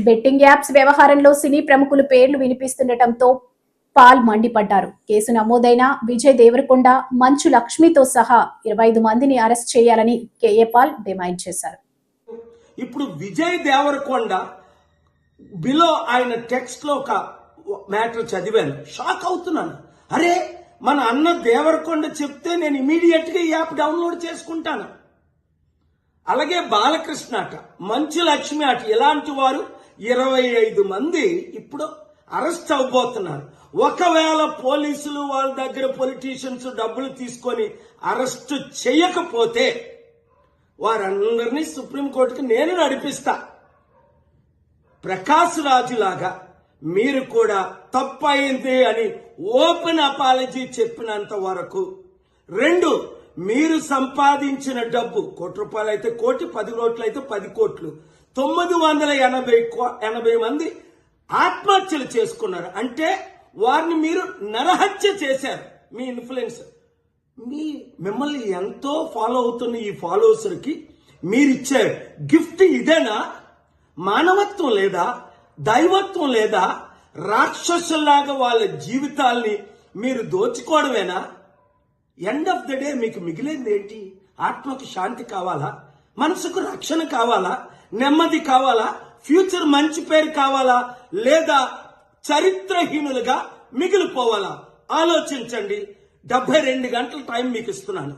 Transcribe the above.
Betting apps వ్యవహారంలో సినీ ప్రముఖుల పేర్లు వినిపిస్తుండటంతో పాల్ మండిపడ్డారు. కేసు నమోదైన విజయ్ దేవరకొండ, మంచు లక్ష్మితో సహా 25 మందిని అరెస్ట్ చేయాలని కేఏ పాల్ డిమాండ్ చేశారు. ఇప్పుడు విజయ్ దేవరకొండ బిలో ఆయన టెక్స్ట్ లో ఒక మ్యాటర్ చదివాను, షాక్ అవుతున్నాను. అరే, మన అన్న దేవరకొండ చెప్తే నేను ఇమీడియట్ గా ఈ యాప్ డౌన్లోడ్ చేసుకుంటాను. అలాగే బాలకృష్ణ అట, మంచు లక్ష్మి అట, ఇలాంటి వారు 25 మంది ఇప్పుడు అరెస్ట్ అవబోతున్నారు. ఒకవేళ పోలీసులు వాళ్ళ దగ్గర పొలిటీషియన్స్ డబ్బులు తీసుకొని అరెస్ట్ చేయకపోతే వారందరినీ సుప్రీంకోర్టుకి నేను నడిపిస్తా. ప్రకాష్ రాజు లాగా మీరు కూడా తప్పయింది అని ఓపెన్ అపాలజీ చెప్పినంత వరకు, 2, మీరు సంపాదించిన డబ్బు ₹1 అయితే 1 కోటి, 10 కోట్లు అయితే 10 కోట్లు, 980 మంది ఆత్మహత్యలు చేసుకున్నారు. అంటే వారిని మీరు నరహత్య చేశారు. మీ ఇన్ఫ్లుయెన్స్, మిమ్మల్ని ఎంతో ఫాలో అవుతున్న ఈ ఫాలోవర్స్కి మీరిచ్చే గిఫ్ట్ ఇదేనా? మానవత్వం లేదా? దైవత్వం లేదా? రాక్షసుల్లాగా వాళ్ళ జీవితాల్ని మీరు దోచుకోవడమేనా? ఎండ్ ఆఫ్ ద డే మీకు మిగిలింది ఏంటి? ఆత్మకు శాంతి కావాలా? మనసుకు రక్షణ కావాలా? నెమ్మది కావాలా? ఫ్యూచర్ మంచి పేరు కావాలా? లేదా చరిత్రహీనులుగా మిగిలిపోవాలా? ఆలోచించండి. 72 గంటల టైం మీకు ఇస్తున్నాను.